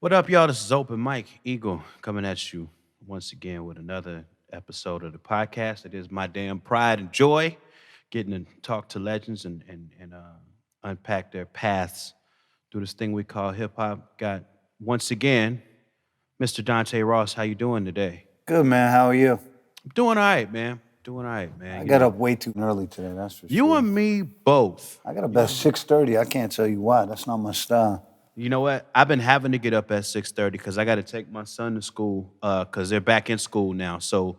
What up, y'all? This is Open Mike Eagle coming at you once again with another episode of the podcast. It is my damn pride and joy getting to talk to legends and unpack their paths through this thing we call hip hop. Got once again Mr. Dante Ross. How you doing today? Good, man. How are you? I'm doing all right, man. Doing all right, man. I got up way too early today, that's for You sure. and me both. I got up at 6:30. I can't tell you why. That's not my style. You know what? I've been having to get up at 6:30 because I got to take my son to school because they're back in school now. So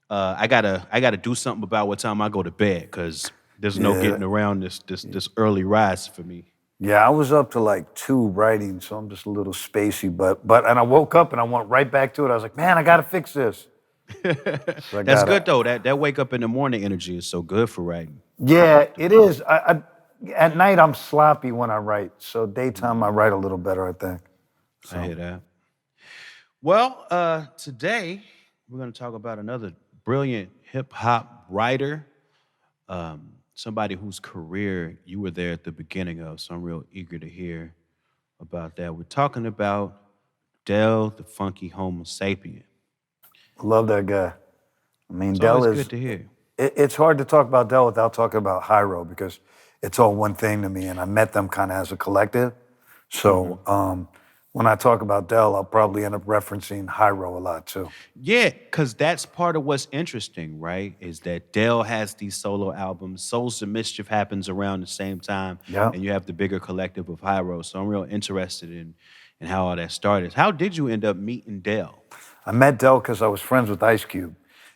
I gotta do something about what time I go to bed because there's no Yeah. getting around this early rise for me. Yeah, I was up to like 2 writing, so I'm just a little spacey. But and I woke up and I went right back to it. I was like, man, I gotta fix this. So That's good though. That wake up in the morning energy is so good for writing. Yeah, it is. At night I'm sloppy when I write, so daytime I write a little better, I think. I hear that. Well, today we're going to talk about another brilliant hip hop writer, somebody whose career you were there at the beginning of. So I'm real eager to hear about that. We're talking about Del, the Funky Homosapien. Love that guy. I mean, It's Del always is. good to hear. It's hard to talk about Del without talking about Hyro because it's all one thing to me, and I met them kind of as a collective. So when I talk about Del, I'll probably end up referencing Hyro a lot too. Yeah, because that's part of what's interesting, right? Is that Dell has these solo albums. Souls of Mischief happens around the same time. Yeah. And you have the bigger collective of Hyro. So I'm real interested in how all that started. How did you end up meeting Dell? I met Del because I was friends with Ice Cube,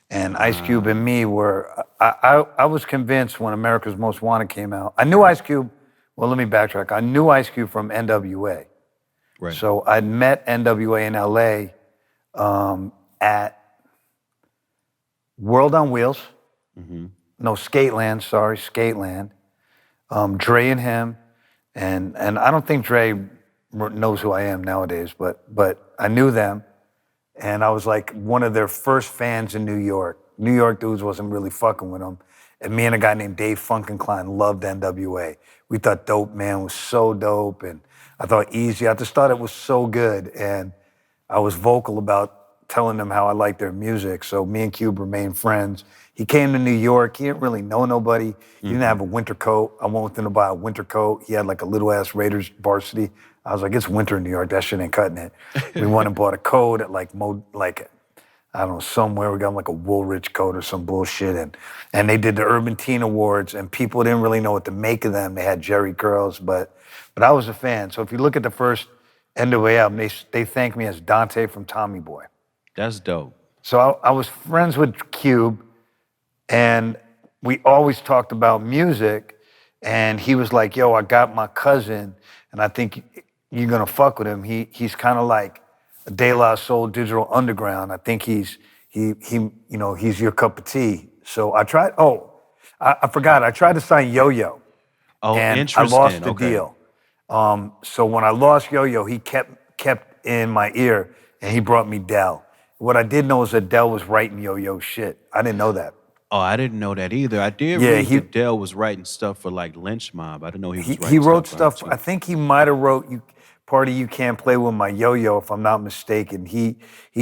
and Ice Cube and me were. I was convinced when America's Most Wanted came out. I knew Ice Cube. Well, let me backtrack. I knew Ice Cube from NWA. Right. So I'd met NWA in LA at World on Wheels. No, Skateland, sorry, Skateland. Dre and him, and I don't think Dre knows who I am nowadays, but I knew them, and I was like one of their first fans in New York. New York dudes wasn't really fucking with them, and me and a guy named Dave Funkenklein loved NWA. We thought Dope Man was so dope, and I thought Easy. I just thought it was so good, and I was vocal about telling them how I liked their music. So me and Cube remained friends. He came to New York. He didn't really know nobody. He didn't have a winter coat. I went with him to buy a winter coat. He had like a little ass Raiders varsity. I was like, it's winter in New York. That shit ain't cutting it. We went and bought a coat at like I don't know, somewhere. We got him like a Woolrich coat or some bullshit. And they did the Urban Teen Awards, and people didn't really know what to make of them. They had Jerry curls, but I was a fan. So if you look at the first NWA album, they thank me as Dante from Tommy Boy. That's dope. So I was friends with Cube, and we always talked about music. And he was like, "Yo, I got my cousin, and I think you're gonna fuck with him. He's kind of like a De La Soul Digital Underground. I think he's your cup of tea." So I tried. Oh, I forgot. I tried to sign Yo-Yo. Oh, And interesting. I lost the Okay. deal. So when I lost Yo-Yo, he kept in my ear, and he brought me Del. What I did know is that Del was writing Yo-Yo shit. I didn't know that. Oh, I didn't know that either. I did Yeah, read that Dell was writing stuff for like Lynch Mob. I didn't know he was writing He wrote for stuff. him, I too. think he might have wrote part of You Can't Play With My Yo-Yo, if I'm not mistaken. He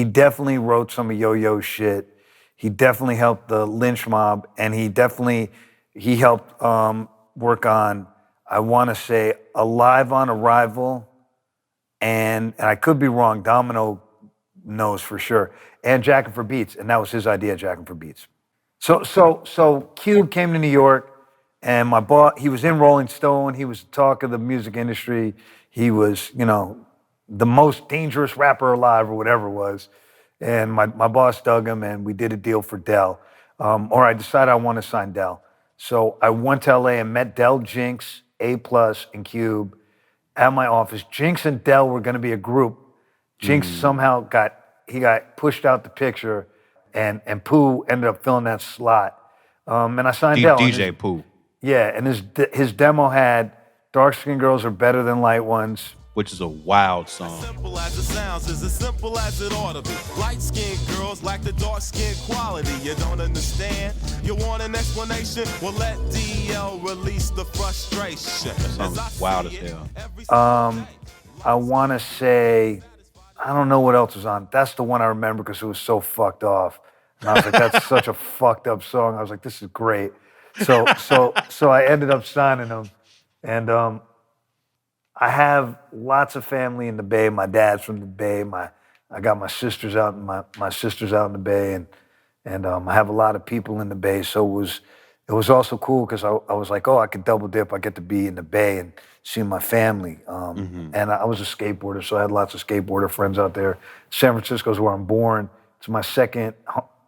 definitely wrote some of Yo-Yo shit. He definitely helped the Lynch Mob, and he helped work on, I want to say, Alive on Arrival, and I could be wrong. Domino knows for sure, and Jackin' for Beats, and that was his idea, Jackin' for Beats. So Cube came to New York, and my boss, he was in Rolling Stone. He was the talk of the music industry. He was, the most dangerous rapper alive, or whatever it was. And my boss dug him, and we did a deal for Del. Or I decided I want to sign Del. So I went to LA and met Del, Jinx, A+, and Cube at my office. Jinx and Del were going to be a group. Jinx somehow got pushed out the picture, and Pooh ended up filling that slot. And I signed Del. DJ Pooh, Yeah, and his demo had Dark Skinned Girls Are Better Than Light Ones. which is a wild song. Simple as it sounds, is as simple as it ought to be. Light-skinned girls like the dark-skinned quality. You don't understand? You want an explanation? Well, let DL release the frustration. That song is wild as hell. I want to say I don't know what else was on. That's the one I remember because it was so fucked off. And I was like, that's such a fucked up song. I was like, this is great. So I ended up signing them. And I have lots of family in the Bay. My dad's from the Bay. I got my sisters out in my sisters out in the Bay, and I have a lot of people in the Bay. So it was also cool because I was like, oh, I could double dip. I get to be in the Bay and see my family. And I was a skateboarder, so I had lots of skateboarder friends out there. San Francisco is where I'm born.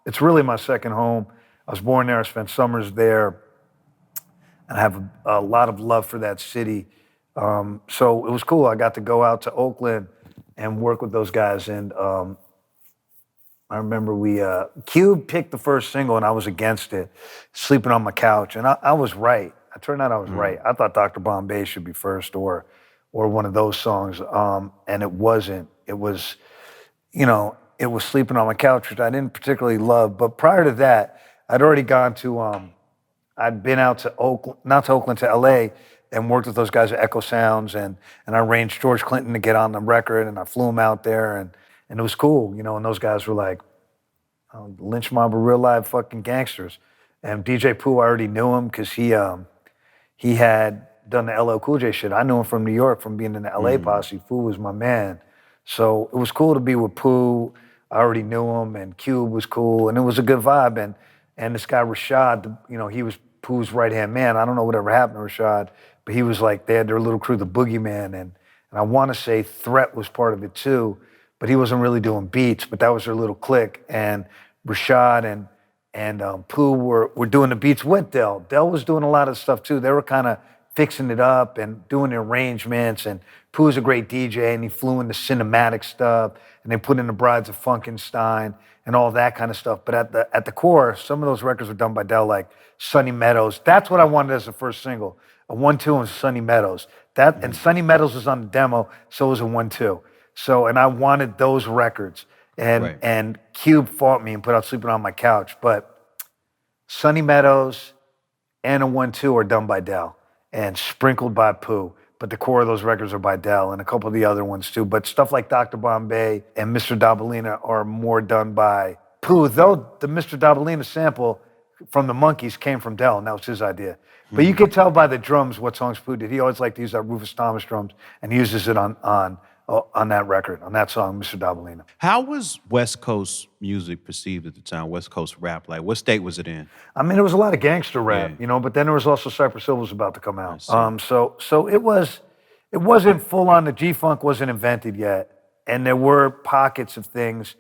It's really my second home. I was born there. I spent summers there, and I have a lot of love for that city. So it was cool. I got to go out to Oakland and work with those guys. And I remember Cube picked the first single and I was against it, Sleeping on My Couch. And I was right. It turned out I was right. I thought Dr. Bombay should be first or one of those songs. And it wasn't. It was, it was Sleeping on My Couch, which I didn't particularly love. But prior to that, I'd already gone to, I'd been out to Oakland, not to Oakland, to LA, and worked with those guys at Echo Sounds, and I arranged George Clinton to get on the record, and I flew him out there, and it was cool, and those guys were like, oh, Lynch Mob are real live fucking gangsters. And DJ Pooh, I already knew him because he had done the LL Cool J shit. I knew him from New York, from being in the LA posse. Pooh was my man. So it was cool to be with Pooh. I already knew him, and Cube was cool, and it was a good vibe. And this guy Rashad, he was Pooh's right-hand man. I don't know whatever happened to Rashad, but he was like, they had their little crew, the Boogeyman, and I want to say Threat was part of it too, but he wasn't really doing beats, but that was their little clique. And Rashad and Pooh were doing the beats with Del. Del was doing a lot of stuff too. They were kind of fixing it up and doing the arrangements, and Pooh's a great DJ, and he flew in the cinematic stuff, and they put in the Brides of Funkenstein and all that kind of stuff. But at the core, some of those records were done by Del, like Sunny Meadows. That's what I wanted as the first single. A 1-2 on Sunny Meadows. And Sunny Meadows was on the demo, so was a 1-2. So, and I wanted those records. And Cube fought me and put out Sleeping on My Couch. But Sunny Meadows and a 1-2 are done by Del and sprinkled by Pooh. But the core of those records are by Del and a couple of the other ones too. But stuff like Dr. Bombay and Mr. Dobalina are more done by Pooh, though the Mr. Dobalina sample from the Monkees came from Del, and that was his idea. But you could tell by the drums what songs Pooh did. He always liked to use that Rufus Thomas drums, and he uses it on that record, on that song, Mr. Dobalina. How was West Coast music perceived at the time, West Coast rap? Like, what state was it in? I mean, there was a lot of gangster rap, but then there was also Cypress Hill was about to come out. So it wasn't full on, the G-Funk wasn't invented yet, and there were pockets of things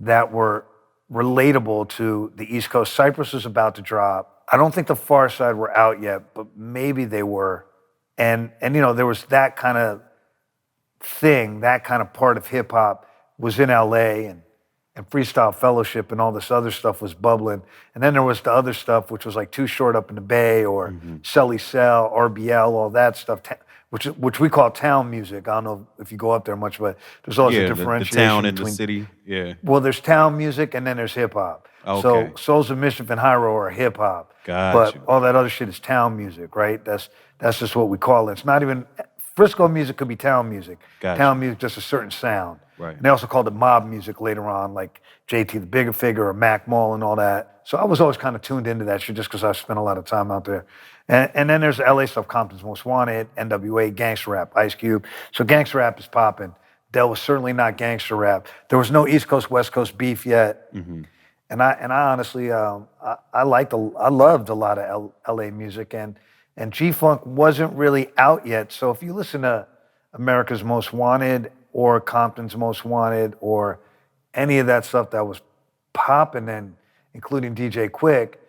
that were relatable to the East Coast. Cypress was about to drop. I don't think the Far Side were out yet, but maybe they were. And there was that kind of thing, that kind of part of hip hop was in LA, and Freestyle Fellowship and all this other stuff was bubbling. And then there was the other stuff, which was like Too Short up in the Bay, or Selly Cell, RBL, all that stuff, which we call town music. I don't know if you go up there much, but there's always a differentiation the town and between, the city. Yeah. Well, there's town music and then there's hip hop. Okay. So Souls of Mischief and Hyro are hip hop. Gotcha. But all that other shit is town music, right? That's just what we call it. It's not even Frisco music could be town music. Gotcha. Town music, just a certain sound. Right. And they also called it mob music later on, like JT the Bigger Figure or Mac Mall and all that. So I was always kind of tuned into that shit just because I spent a lot of time out there. And then there's LA stuff, Compton's Most Wanted, NWA, gangster rap, Ice Cube. So gangster rap is popping. Del was certainly not gangster rap. There was no East Coast, West Coast beef yet. Mm-hmm. And I honestly, I loved a lot of LA music, and G-Funk wasn't really out yet. So if you listen to America's Most Wanted or Compton's Most Wanted or any of that stuff that was popping, and including DJ Quick,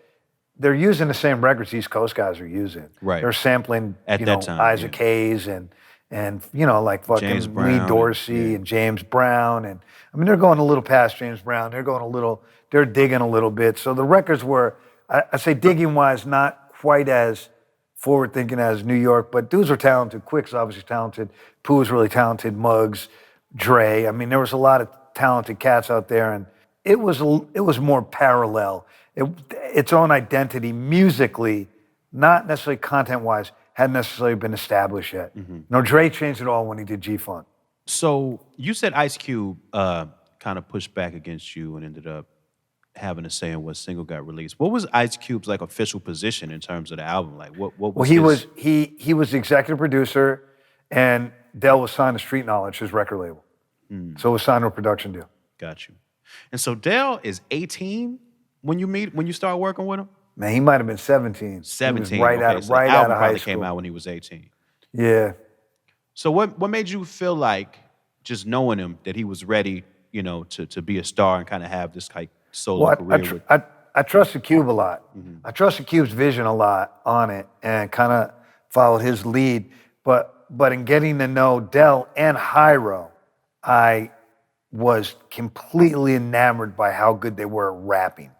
they're using the same records East Coast guys are using. Right. They're sampling, at that time, Isaac Hayes and like fucking Lee Dorsey and James Brown, and I mean they're going a little past James Brown. They're digging a little bit. So the records were, I say digging wise, not quite as forward thinking as New York, but dudes were talented. Quick's obviously talented. Pooh was really talented. Muggs, Dre. I mean, there was a lot of talented cats out there, and it was more parallel. Its own identity musically, not necessarily content wise, hadn't necessarily been established yet. Mm-hmm. No, Dre changed it all when he did G-Funk. So you said Ice Cube kind of pushed back against you and ended up having a say in what single got released. What was Ice Cube's like official position in terms of the album? Like what was Well, he was the executive producer, and Del was signed to Street Knowledge, his record label. So it was signed to a production deal. Got you. And so Dell is 18 when you start working with him? Man, he might have been 17. 17. He was right So the out album of high probably school. came out when he was 18. Yeah. So what made you feel like just knowing him that he was ready, to be a star and kind of have this like solo Well, career with I trusted Cube a lot. I trusted Cube's vision a lot on it and kind of followed his lead. But in getting to know Del and Hyro, I was completely enamored by how good they were at rapping.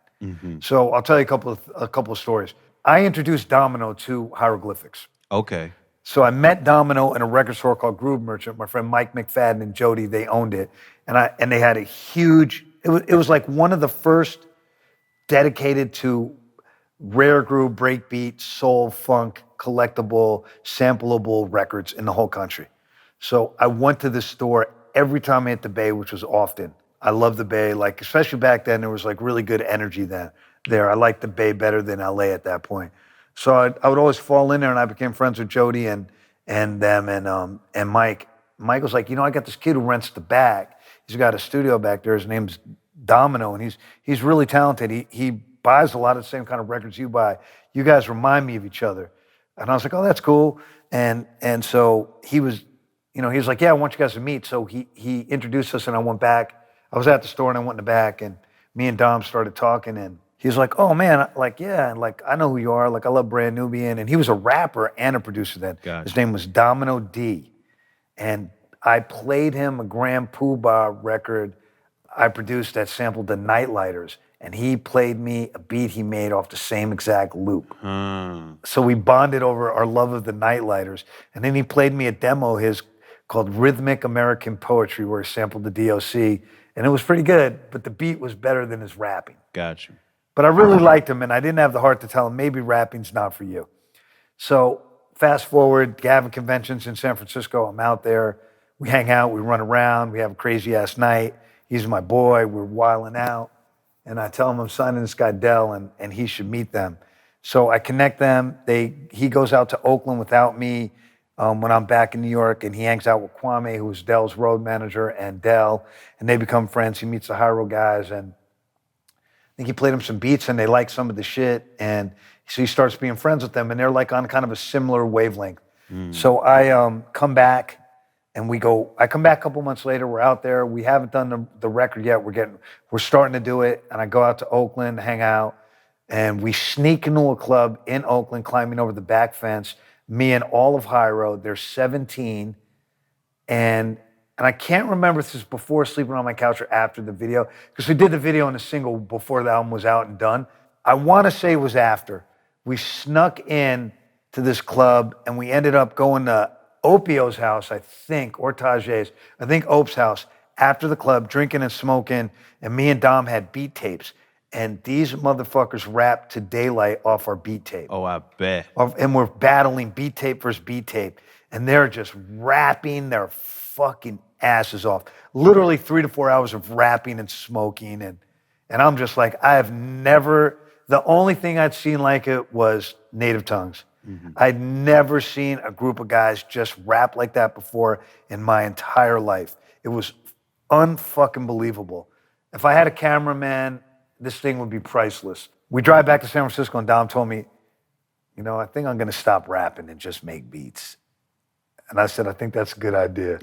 So I'll tell you a couple of stories. I introduced Domino to Hieroglyphics. Okay. So I met Domino in a record store called Groove Merchant. My friend Mike McFadden and Jody, they owned it. And they had a huge, it was like one of the first dedicated to rare groove, breakbeat, soul, funk, collectible, sampleable records in the whole country. So I went to this store every time I hit the Bay, which was often. I love the Bay, like especially back then, there was like really good energy there. I liked the Bay better than LA at that point. So I would always fall in there, and I became friends with Jody and them and Mike. Mike was like, I got this kid who rents the back. He's got a studio back there. His name's Domino, and he's really talented. He buys a lot of the same kind of records you buy. You guys remind me of each other. And I was like, oh, that's cool. And so he was, he was like, yeah, I want you guys to meet. So he introduced us, and I went back. I was at the store, and I went in the back, and me and Dom started talking, and he was like, oh, man, like, yeah, and like, I know who you are. Like, I love Brand Nubian. And he was a rapper and a producer then. Gotcha. His name was Domino D. And I played him a Grand Poobah record I produced that sampled the Nightlighters. And he played me a beat he made off the same exact loop. So we bonded over our love of the Nightlighters. And then he played me a demo his called Rhythmic American Poetry, where he sampled the DOC. And it was pretty good, but the beat was better than his rapping. Got you. But I really liked him, and I didn't have the heart to tell him, maybe rapping's not for you. So fast forward, Gavin Conventions in San Francisco, I'm out there. We hang out, we run around, we have a crazy-ass night. He's my boy, we're wilding out. And I tell him I'm signing this guy Del, and he should meet them. So I connect them. He goes out to Oakland without me when I'm back in New York, and he hangs out with Kwame, who's Del's road manager, and Del, and they become friends. He meets the Hyro guys, and I think he played them some beats, and they like some of the shit, and so he starts being friends with them, and they're like on kind of a similar wavelength. So I come back, and I come back a couple months later, we're out there, we haven't done the record yet, we're starting to do it, and I go out to Oakland, hang out, and we sneak into a club in Oakland, climbing over the back fence, me and all of Hyro, they're 17, and I can't remember if this is before Sleeping on My Couch or after the video, because we did the video and a single before the album was out and done. I want to say it was after. We snuck in to this club, and we ended up going to Opio's house, I think, or Tajay's. I think Ope's house, after the club, drinking and smoking, and me and Dom had beat tapes. And these motherfuckers rapped to daylight off our beat tape. Oh, I bet. And we're battling beat tape versus beat tape. And they're just rapping their fucking asses off. Literally 3 to 4 hours of rapping and smoking. And I'm just like, the only thing I'd seen like it was Native Tongues. I'd never seen a group of guys just rap like that before in my entire life. It was unfucking believable. If I had a cameraman, this thing would be priceless. We drive back to San Francisco, and Dom told me, I think I'm going to stop rapping and just make beats. And I said, I think that's a good idea.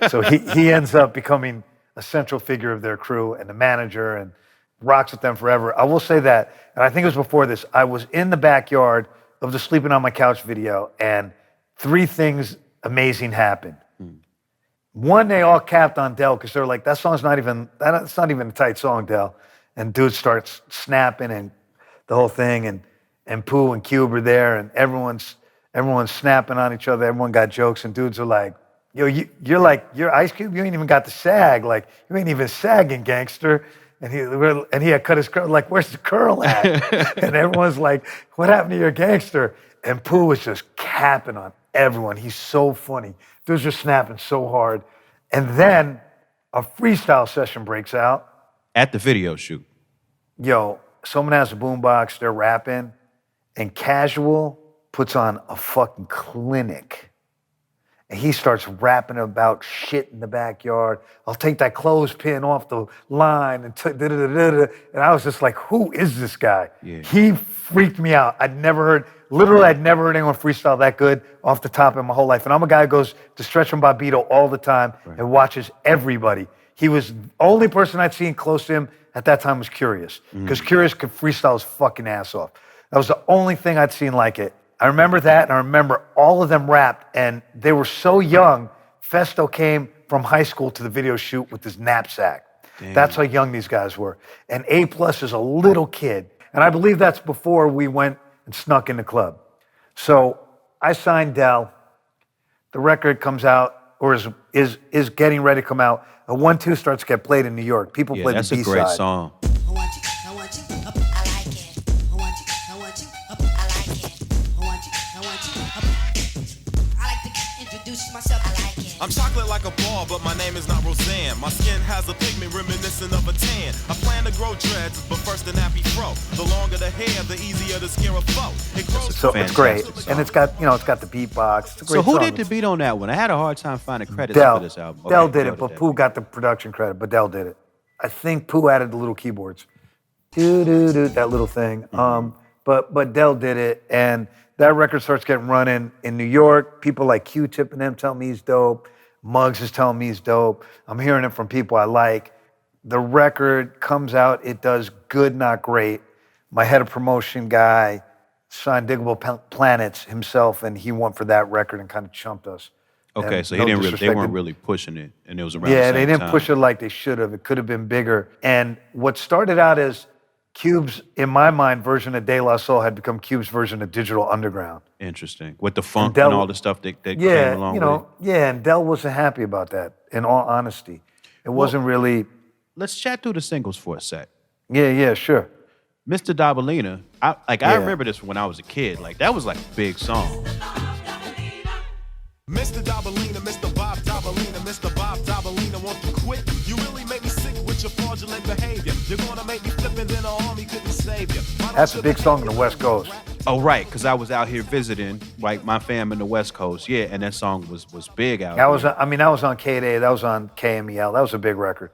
So he ends up becoming a central figure of their crew and the manager, and rocks with them forever. I will say that, and I think it was before this, I was in the backyard of the Sleeping on My Couch video, and 3 things amazing happened. One, they all capped on Del, because they're like, that's not even a tight song, Del. And dudes starts snapping and the whole thing, and Pooh and Cube are there, and everyone's snapping on each other. Everyone got jokes, and dudes are like, yo, you're Ice Cube? You ain't even got the sag. Like, you ain't even sagging, gangster. And he had cut his curl, like, where's the curl at? And everyone's like, what happened to your gangster? And Pooh was just capping on everyone. He's so funny. Dudes are snapping so hard. And then a freestyle session breaks out. At the video shoot. Yo, someone has a boombox, they're rapping, and Casual puts on a fucking clinic. And he starts rapping about shit in the backyard. I'll take that clothespin off the line and da-da-da-da-da. And I was just like, who is this guy? Yeah. He freaked me out. I'd never heard anyone freestyle that good off the top in my whole life. And I'm a guy who goes to Stretch and Bobbito all the time and watches everybody. He was the only person I'd seen close to him at that time was Curious. Because Curious could freestyle his fucking ass off. That was the only thing I'd seen like it. I remember that, and I remember all of them rapped, and they were so young. Festo came from high school to the video shoot with his knapsack. Damn. That's how young these guys were. And A+ is a little kid. And I believe that's before we went and snuck in the club. So I signed Del. The record comes out, or is getting ready to come out. A 1-2 starts to get played in New York. People play the B-side. That's a great song. I'm chocolate like a ball, but my name is not Roseanne. My skin has a pigment reminiscent of a tan. I plan to grow dreads, but first a nappy fro. The longer the hair, the easier to scare a foe. It grows so it's great, and it's got the beatbox. It's a great so who song. did the beat on that one? I had a hard time finding credits Del, for this album. Del did it, but Pooh got the production credit, but Del did it. I think Pooh added the little keyboards. Do, that little thing. But Del did it, and that record starts getting running in New York. People like Q-Tip and them tell me he's dope. Muggs is telling me he's dope. I'm hearing it from people I like. The record comes out. It does good, not great. My head of promotion guy signed Diggable Planets himself, and he went for that record and kind of chumped us. Okay, and so they weren't really pushing it, and it was around the Yeah, same they didn't time. push it like they should have. It could have been bigger. And what started out as Cube's, in my mind, version of De La Soul had become Cube's version of Digital Underground. Interesting. With the funk Del- and all the stuff that came along with it. Yeah, and Del wasn't happy about that, in all honesty. It wasn't really... Let's chat through the singles for a sec. Yeah, sure. Mr. Dobalina, I remember this when I was a kid. Like, that was like a big song. Mr. Dobalina, Mr. Bob Dobalina, Mr. Bob Dobalina, won't you quit? You really make me sick with your fraudulent behavior. You're gonna make me flip and then the army couldn't save you. That's a big song in the West Coast. Oh, right, because I was out here visiting, like, my fam in the West Coast. Yeah, and that song was big out That there. was on K-Day, that was on KMEL. That was a big record.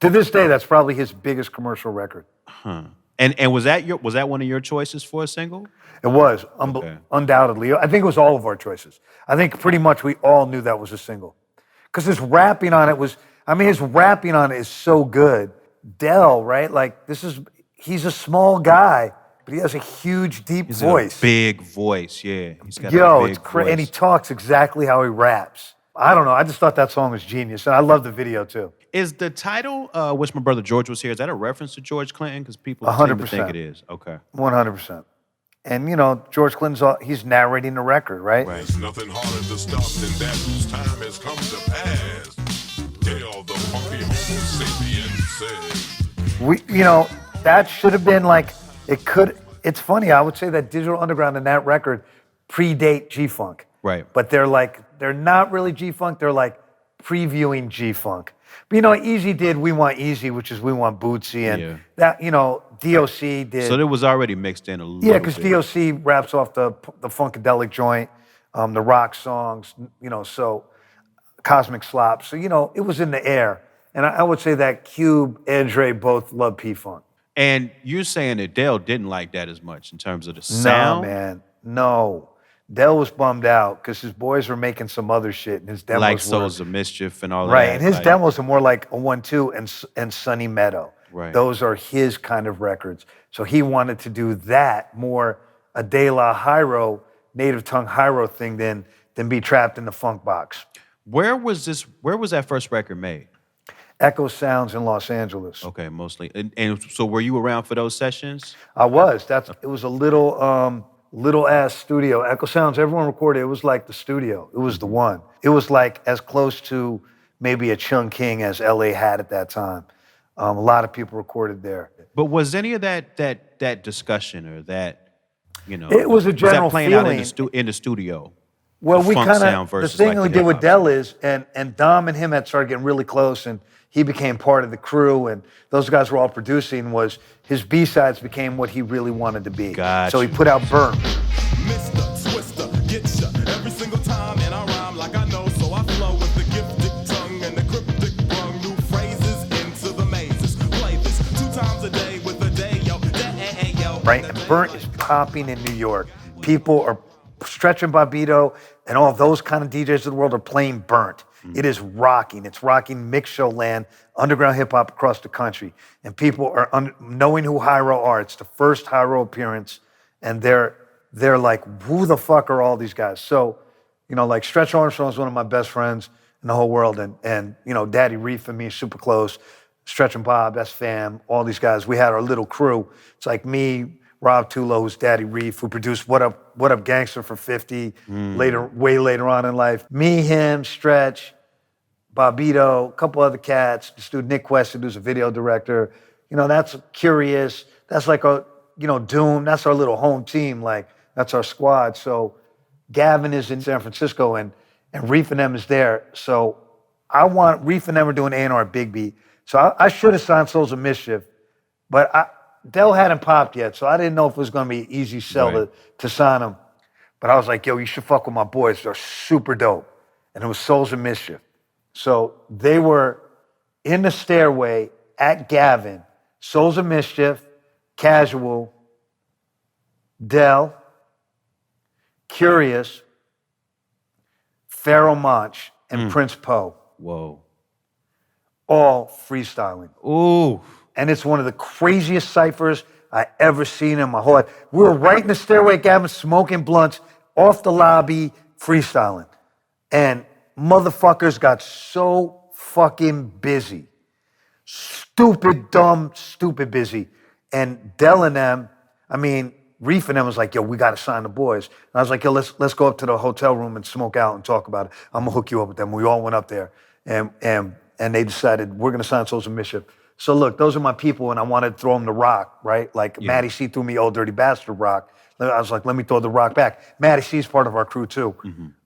To this day, that's probably his biggest commercial record. Huh. And was that one of your choices for a single? It was, Okay. undoubtedly. I think it was all of our choices. I think pretty much we all knew that was a single. Because his rapping on it is so good. Del, right? Like, he's a small guy, but he has a huge, deep voice. A big voice, yeah. He's got a big it's voice. and he talks exactly how he raps. I don't know, I just thought that song was genius, and I love the video too. Is the title, Wish My Brother George Was Here, is that a reference to George Clinton? Because people seem to 100%. think it is. Okay. 100%. And George Clinton's he's narrating the record, right? There's nothing harder to stop than that whose time has come to pass. Tell the Funky Homosapien said. That should have been like, it's funny, I would say that Digital Underground and that record predate G-Funk. Right. But they're not really G-Funk, they're like previewing G-Funk. But Easy did We Want Easy, which is We Want Bootsy, and that, DOC did. So it was already mixed in a little bit. Yeah, because DOC raps off the Funkadelic joint, the rock songs, so Cosmic Slop. So, it was in the air. And I would say that Cube and Dre both love P-Funk. And you're saying that Dale didn't like that as much in terms of the sound? No, man. No. Del was bummed out because his boys were making some other shit, and his demos Like were... Souls of Mischief and all that. Right, and his demos are more like a 1-2 and Sunny Meadow. Right. Those are his kind of records. So he wanted to do that, more a De La Hyro, native tongue Hyro thing than be trapped in the funk box. Where was that first record made? Echo Sounds in Los Angeles. Okay, mostly. And so were you around for those sessions? I was. It was a little ass studio. Echo Sounds, everyone recorded. It was like the studio. It was the one. It was like as close to maybe a Chung King as LA had at that time. A lot of people recorded there. But was any of that discussion or that, It was a general was that playing feeling. out in the studio? Well, we funk kind sound of, the versus thing like we the did with hip-hop Del sound. is, and Dom and him had started getting really close, and he became part of the crew, and those guys were all producing, was his B-sides became what he really wanted to be. Got So he you. put out Burn. Mr. Twister, get ya every single time, and I rhyme like I know, so I flow with the gifted tongue and the cryptic brung new phrases into the mazes. Play this 2 times a day with a day, yo, yo. Right? And Burnt is popping in New York. People are stretching Bobbito and all those kind of DJs of the world are playing Burnt. It is rocking. It's rocking mix show land, underground hip hop across the country. And people are knowing who Hyro are. It's the first Hyro appearance. And they're like, who the fuck are all these guys? So, you know, like Stretch Armstrong is one of my best friends in the whole world. And you know, Daddy Reef and me, super close. Stretch and Bob, that's fam, all these guys. We had our little crew. It's like me, Rob Tulo, who's Daddy Reef, who produced What Up Gangster for 50, way later on in life. Me, him, Stretch, Bobbito, a couple other cats. This dude Nick Weston, who's a video director. You know, that's Curious. That's like a, you know, Doom. That's our little home team. Like, that's our squad. So Gavin is in San Francisco and Reef and them is there. So I want, Reef and them are doing A&R at Big Beat. So I should have signed Souls of Mischief, but Del hadn't popped yet, so I didn't know if it was going to be an easy sell to sign him. But I was like, yo, you should fuck with my boys. They're super dope. And it was Souls of Mischief. So they were in the stairway at Gavin, Souls of Mischief, Casual, Del, Curious, Pharaoh Monch, and Prince Poe. Whoa. All freestyling. Ooh. And it's one of the craziest ciphers I ever seen in my whole life. We were right in the stairway at Gavin, smoking blunts, off the lobby, freestyling. And motherfuckers got so fucking busy. Stupid, dumb, stupid busy. And Del and them, I mean, Reef and them was like, yo, we gotta sign the boys. And I was like, yo, let's go up to the hotel room and smoke out and talk about it. I'm gonna hook you up with them. We all went up there. And they decided, we're gonna sign Souls of Mischief. So look, those are my people, and I wanted to throw them the rock, right? Like Matty C threw me Old Dirty Bastard rock. I was like, let me throw the rock back. Matty C's part of our crew too.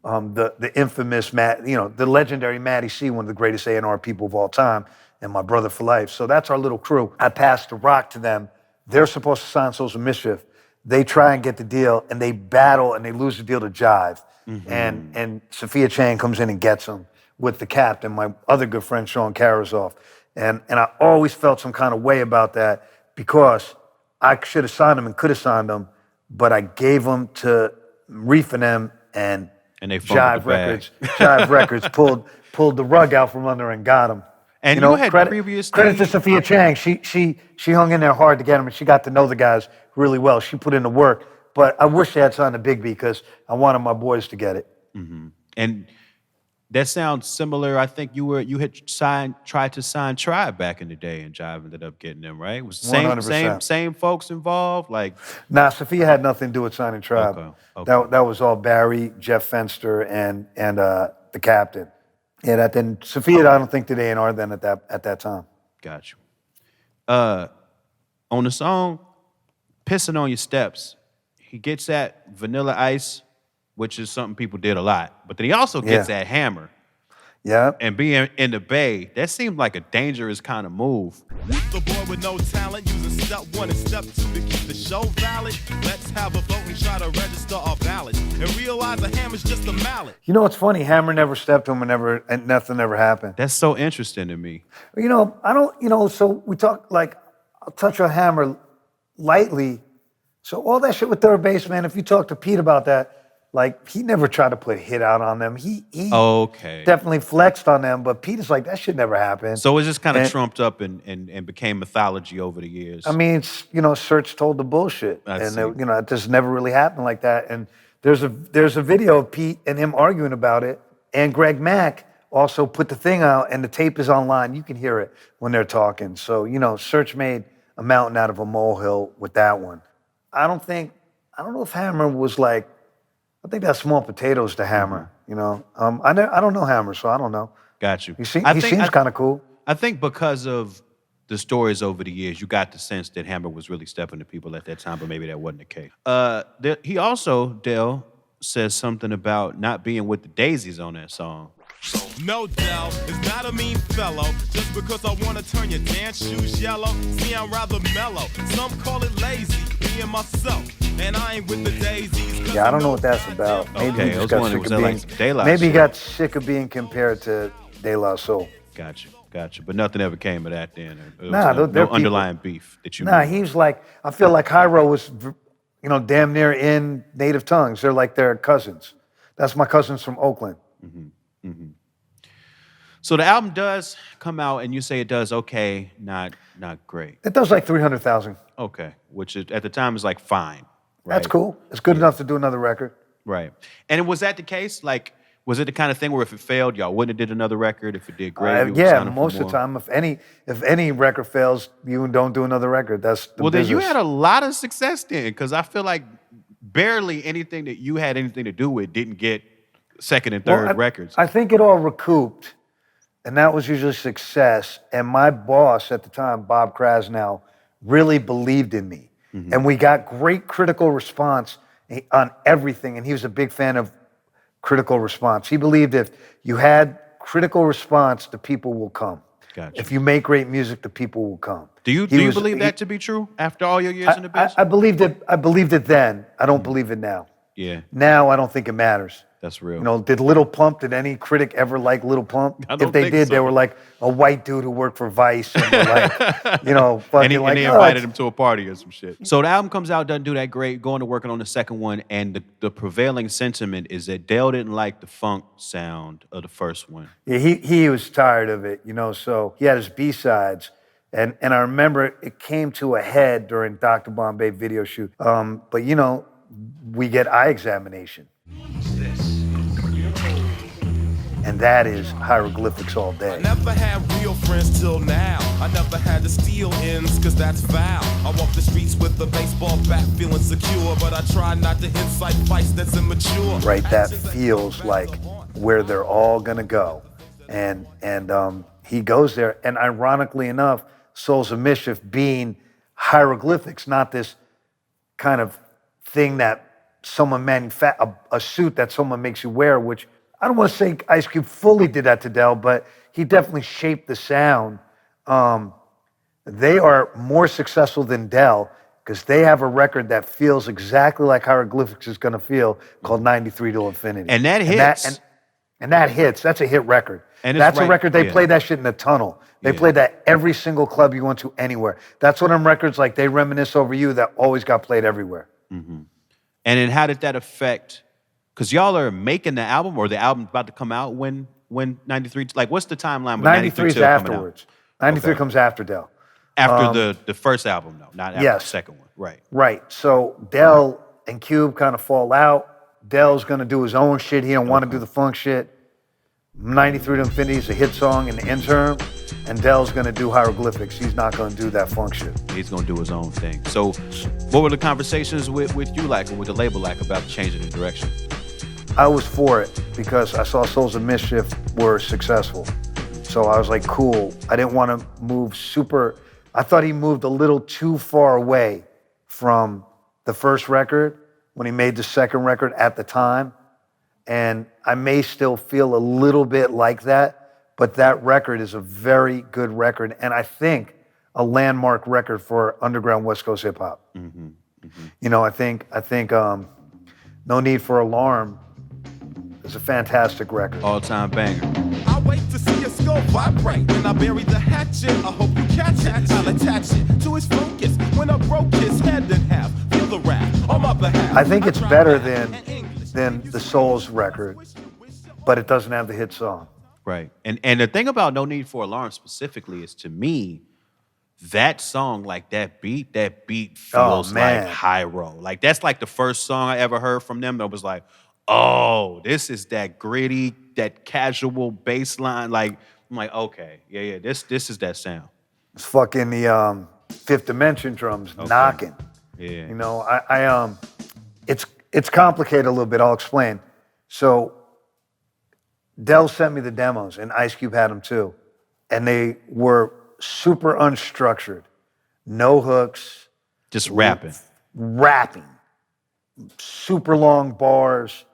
The infamous the legendary Matty C, one of the greatest A&R people of all time, and my brother for life. So that's our little crew. I passed the rock to them. They're supposed to sign Souls of Mischief. They try and get the deal, and they battle, and they lose the deal to Jive. And Sophia Chang comes in and gets them with the captain, my other good friend, Sean Karasoff. And I always felt some kind of way about that because I should have signed them and could have signed them, but I gave them to Reef and them, and they Jive Records. Jive Records pulled the rug out from under and got them. And you had previously... Credit to Sophia Chang. She hung in there hard to get them, and she got to know the guys really well. She put in the work, but I wish they had signed the Big B because I wanted my boys to get it. And that sounds similar. I think you had tried to sign Tribe back in the day, and Jive ended up getting them, right? Was the 100%. same folks involved? Like, nah, Sophia had nothing to do with signing Tribe. Okay. That was all Barry, Jeff Fenster, and the captain. Yeah, then Sophia, I don't think did A&R then at that time. Got you. On the song, Pissing on Your Steps, he gets at Vanilla Ice, which is something people did a lot. But then he also gets at Hammer. Yeah. And being in the Bay, that seemed like a dangerous kind of move. The boy with no talent using step 1 and step 2 to keep the show valid. Let's have a vote and try to register our ballot and realize a hammer's just a mallet. You know what's funny? Hammer never stepped to him and nothing ever happened. That's so interesting to me. You know, I don't, so we talk like, I'll touch on Hammer lightly. So all that shit with Third Base, man, if you talk to Pete about that, like, he never tried to put a hit out on them. He definitely flexed on them, but Pete is like, that shit never happened. So it just kind of trumped up and became mythology over the years. I mean, Search told the bullshit. It just never really happened like that. And there's a video of Pete and him arguing about it, and Greg Mack also put the thing out, and the tape is online. You can hear it when they're talking. So, Search made a mountain out of a molehill with that one. I don't know if Hammer was like, I think that's small potatoes to Hammer, I don't know Hammer, so I don't know. Got you. He seems kind of cool. I think because of the stories over the years, you got the sense that Hammer was really stepping to people at that time, but maybe that wasn't the case. He also, Del, says something about not being with the Daisies on that song. No doubt, it's not a mean fellow. Just because I wanna turn your dance shoes yellow. See, I'm rather mellow. Some call it lazy, me and myself. And I ain't with the daisies. Yeah, I don't know what that's about. Maybe Okay, he I just was got wondering, sick was of that being. like some De La Maybe he shit? got sick of being compared to De La Soul. Gotcha. But nothing ever came of that then. It was Nah, no they're people- underlying beef that you Nah, knew. he was like, I feel like Hyro was, damn near in native tongues. They're like their cousins. That's my cousins from Oakland. So the album does come out, and you say it does okay, not great. It does like 300,000. Okay, which is, at the time is like fine. Right? That's cool. It's good enough to do another record. Right. And was that the case? Like, was it the kind of thing where if it failed, y'all wouldn't have did another record? If it did great, you would Yeah, sign up for most of more? the time, if any record fails, you don't do another record. That's the Well, then you business. had a lot of success then, because I feel like barely anything that you had anything to do with didn't get second and third records. I think it all recouped, and that was usually success. And my boss at the time, Bob Krasnow, really believed in me. And we got great critical response on everything, and he was a big fan of critical response. He believed if you had critical response, the people will come. Gotcha. If you make great music, the people will come. Do you believe that to be true after all your years in the business? I believed it. I believed it then. I don't believe it now. Yeah, Now I don't think it matters. that's real. Did Little Pump, did any critic ever like Little Pump? I don't If they think did, so. they were like a white dude who worked for Vice and were like, fucking and like, they "Oh, invited it's-" him to a party or some shit. So the album comes out, doesn't do that great, going to working on the second one, and the prevailing sentiment is that Dale didn't like the funk sound of the first one. Yeah, he was tired of it, so he had his B-sides. And I remember it came to a head during Dr. Bombay video shoot. But we get eye examination. And that is hieroglyphics all day. I never had real friends till now. I never had to steal ends, cause that's foul. I walk the streets with a baseball bat feeling secure, but I try not to incite fights that's immature. Right, that feels like where they're all gonna go. And he goes there, and ironically enough, Souls of Mischief being hieroglyphics, not this kind of thing that someone a suit that someone makes you wear, which I don't want to say Ice Cube fully did that to Del, but he definitely shaped the sound. They are more successful than Del because they have a record that feels exactly like Hieroglyphics is going to feel, called 93 to Infinity. And that hits. And that hits. That's a hit record. And that's right, a record, they yeah. played that shit in the tunnel. They played that every single club you went to anywhere. That's one of them records like They Reminisce Over You that always got played everywhere. And then how did that affect, because y'all are making the album, or the album's about to come out when 93, like what's the timeline with 93 is 93 coming out? afterwards. 93 Okay. comes after Del. After the first album, though, not after Yes. the second one. Right. Right. So Del and Cube kind of fall out. Del's going to do his own shit. He don't want to do the funk shit. 93 to Infinity is a hit song in the interim, and Del's going to do Hieroglyphics. He's not going to do that funk shit. He's gonna do his own thing. So what were the conversations with you like, or with the label like, about changing the direction? I was for it because I saw Souls of Mischief were successful. So I was like, cool. I didn't want to move I thought he moved a little too far away from the first record when he made the second record at the time. And I may still feel a little bit like that, but that record is a very good record. And I think a landmark record for underground West Coast hip hop. I think No Need for Alarm is a fantastic record. All-time banger. I wait to see your skull vibrate. When I bury the hatchet, I hope you catch it. I'll attach it to his focus. When I broke his head in half, feel the wrath on my behalf. I think it's better than the Souls record, but it doesn't have the hit song. Right. And the thing about No Need for Alarm specifically is, to me, that song, like that beat feels like Hyro. Like that's like the first song I ever heard from them that was like, oh, this is that gritty, that casual bass line. Like, I'm like, okay, yeah, this is that sound. It's fucking the Fifth Dimension drums knocking. Yeah. It's complicated a little bit. I'll explain. So Del sent me the demos, and Ice Cube had them too, and they were super unstructured, no hooks, Just rapping. rapping, super long bars,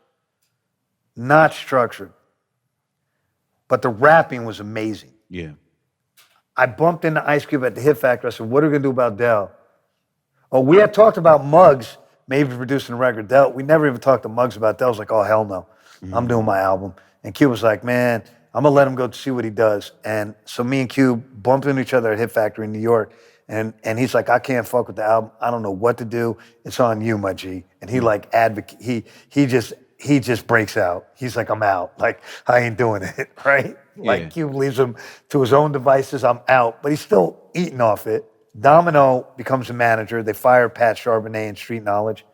not structured, but the rapping was amazing. Yeah. I bumped into Ice Cube at the Hit Factory. I said, what are we gonna do about Del? Oh, we had talked about Muggs maybe producing a record. Del, we never even talked to Muggs about Del. Was like, oh, hell no. I'm doing my album. And Cube was like, man, I'm gonna let him go see what he does. And so me and Cube bumped into each other at Hit Factory in New York. And he's like, I can't fuck with the album. I don't know what to do. It's on you, my G. And he like he just breaks out. He's like, I'm out. Like, I ain't doing it, right? Like, Cube leaves him to his own devices. I'm out. But he's still eating off it. Domino becomes a manager. They fire Pat Charbonnet and Street Knowledge.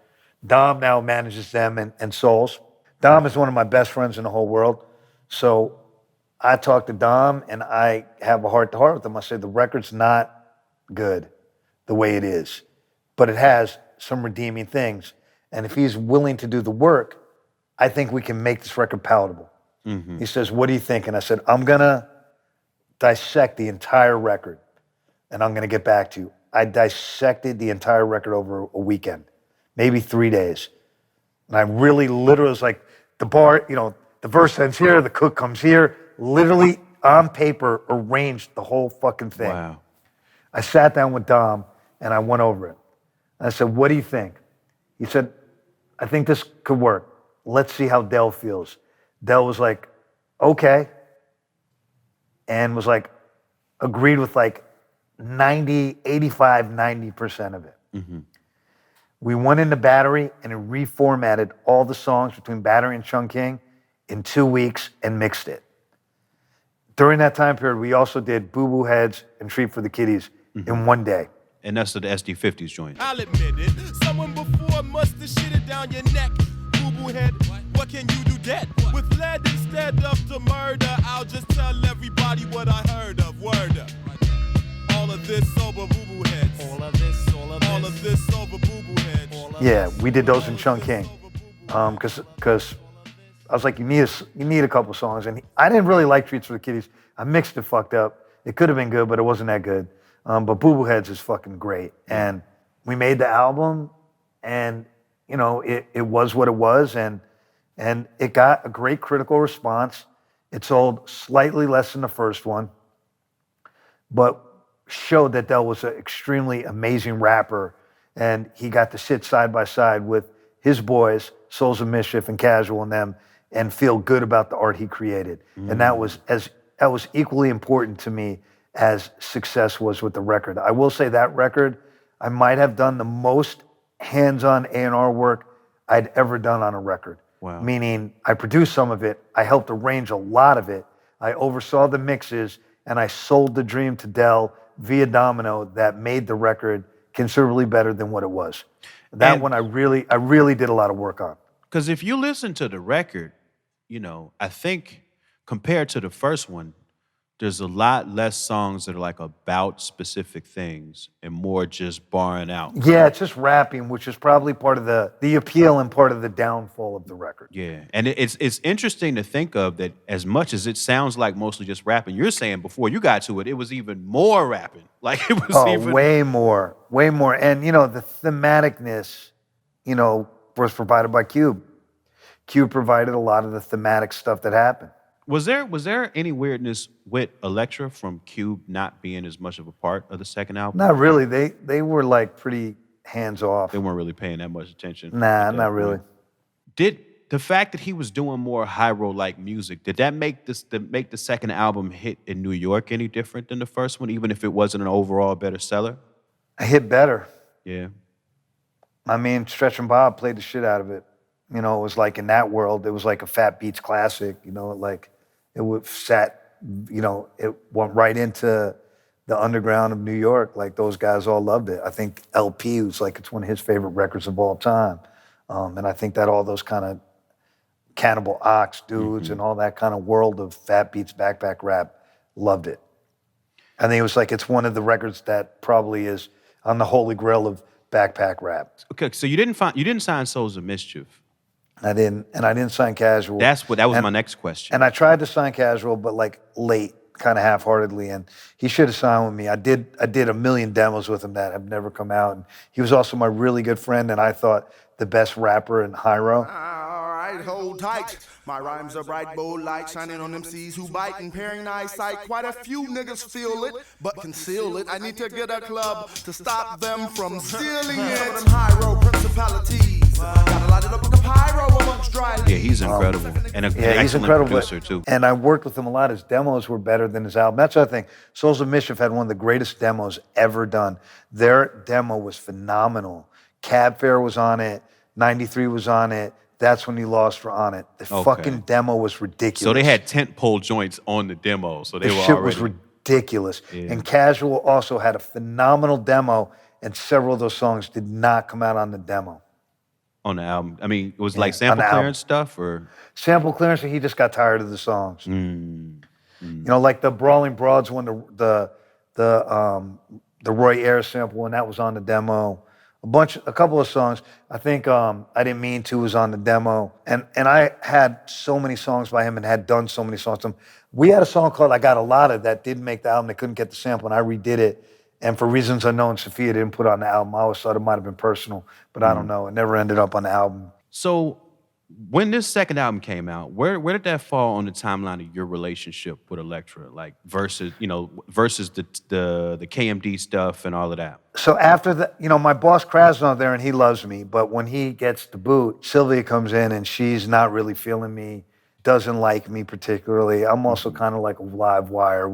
Dom now manages them and Souls. Dom is one of my best friends in the whole world. So I talked to Dom, and I have a heart-to-heart with him. I said, the record's not good the way it is, but it has some redeeming things. And if he's willing to do the work, I think we can make this record palatable. He says, what do you think? And I said, I'm going to dissect the entire record, and I'm going to get back to you. I dissected the entire record over a weekend, maybe 3 days. And I really literally was like, the bar, the verse ends here, the cook comes here, literally on paper arranged the whole fucking thing. Wow. I sat down with Dom and I went over it. And I said, what do you think? He said, I think this could work. Let's see how Del feels. Del was like, okay. And was like, agreed with like 90% of it. We went into Battery and it reformatted all the songs between Battery and Chung King in 2 weeks and mixed it. During that time period, we also did Boo Boo Heads and Treat for the Kiddies in 1 day. And that's the SD50s joint. I'll admit it. Someone before must have shitted down your neck. Boo-boo head, what can you do dead? With lead instead of the murder, I'll just tell everybody what I heard of. Word up. All of this over boo-boo heads. All of this over boo-boo heads. Yeah, we did those in Chung King. Because I was like, you need a couple songs. And I didn't really like Treats for the Kiddies. I mixed it fucked up. It could have been good, but it wasn't that good. But Boo Boo Heads is fucking great. And we made the album, and it was what it was, and it got a great critical response. It sold slightly less than the first one, but showed that Del was an extremely amazing rapper, and he got to sit side by side with his boys, Souls of Mischief and Casual, and them, and feel good about the art he created. And that was equally important to me as success was with the record. I will say that record, I might have done the most hands-on A&R work I'd ever done on a record. Wow. Meaning I produced some of it, I helped arrange a lot of it, I oversaw the mixes, and I sold the dream to Del via Domino that made the record considerably better than what it was. That one I really did a lot of work on. Because if you listen to the record, I think compared to the first one, there's a lot less songs that are like about specific things and more just barring out. Yeah, it's just rapping, which is probably part of the appeal and part of the downfall of the record. Yeah, and it's interesting to think of that as much as it sounds like mostly just rapping, you're saying before you got to it, it was even more rapping. Like it was way more. And, the thematicness, was provided by Cube. Cube provided a lot of the thematic stuff that happened. Was there any weirdness with Elektra from Cube not being as much of a part of the second album? Not really. They were like pretty hands off. They weren't really paying that much attention. Nah, not really. Did the fact that he was doing more Hyro-like music, did that make the second album hit in New York any different than the first one, even if it wasn't an overall better seller? I hit better. Yeah. I mean, Stretch and Bob played the shit out of it. It was like in that world, it was like a Fat Beats classic. It went right into the underground of New York. Like those guys all loved it. I think LP was like, it's one of his favorite records of all time. And I think that all those kind of Cannibal Ox dudes and all that kind of world of Fat Beats backpack rap loved it. I think it was like, it's one of the records that probably is on the holy grail of backpack rap. Okay, so you didn't sign Souls of Mischief. I didn't sign Casual. That was my next question. And I tried to sign Casual, but like late, kind of half-heartedly. And he should have signed with me. I did a million demos with him that have never come out. And he was also my really good friend, and I thought the best rapper in Hyro. right, hold tight. My rhymes are bright, bold light, shining on MCs who bite, impairing eyesight. Quite a few niggas feel it, but conceal it. I need to get a club to stop them from stealing it. Some of them high road principalities. Gotta light it up with the pyro amongst dry leaves. Yeah, he's incredible. And an Yeah, he's excellent incredible. producer, too. And I worked with him a lot. His demos were better than his album. That's the other thing. Souls of Mischief had one of the greatest demos ever done. Their demo was phenomenal. Cab Fare was on it. 93 was on it. That's When You Lost were on it. The fucking demo was ridiculous. So they had tentpole joints on the demo. So they the were shit already... was ridiculous. Yeah. And Casual also had a phenomenal demo, and several of those songs did not come out on the demo. On the album. I mean, it was Yeah, like on sample the album. clearance stuff, or... Sample clearance, he just got tired of the songs. Mm. You know, like the Brawling Broads one, the Roy Ayers sample, and that was on the demo. A couple of songs. I think I Didn't Mean To was on the demo. And I had so many songs by him and had done so many songs to him. We had a song called I Got a Lot of that didn't make the album. They couldn't get the sample, and I redid it. And for reasons unknown, Sophia didn't put it on the album. I always thought it might have been personal, but I don't know. It never ended up on the album. So when this second album came out, where did that fall on the timeline of your relationship with Elektra? Like versus the KMD stuff and all of that? So after that, my boss Krasno there, and he loves me, but when he gets the boot, Sylvia comes in and she's not really feeling me, doesn't like me particularly. I'm also kind of like a live wire.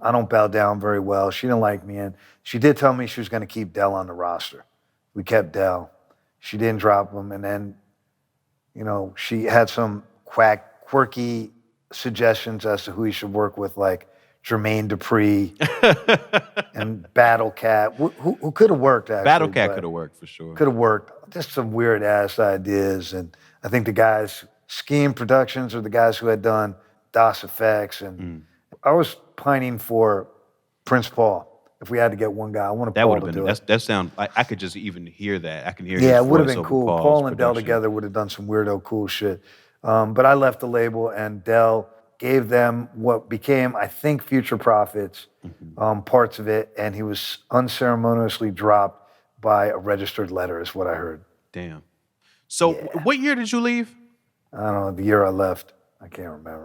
I don't bow down very well. She didn't like me, and she did tell me she was going to keep Del on the roster. We kept Del. She didn't drop him, and then, she had some quirky suggestions as to who he should work with, like Jermaine Dupri and Battle Cat, who could have worked, actually. Battle Cat could have worked, for sure. Could have worked. Just some weird-ass ideas, and I think the guys, Scheme Productions, are the guys who had done DOS Effects, and I was pining for Prince Paul. If we had to get one guy, I wanted Paul to do it. That sound, I could just even hear that. I can hear Yeah, his it would have voice been over cool. Paul's Paul and Del production. together would have done some weirdo cool shit. But I left the label, and Del gave them what became, I think, Future Prophets, parts of it, and he was unceremoniously dropped by a registered letter, is what I heard. Damn. So what year did you leave? I don't know, the year I left. I can't remember.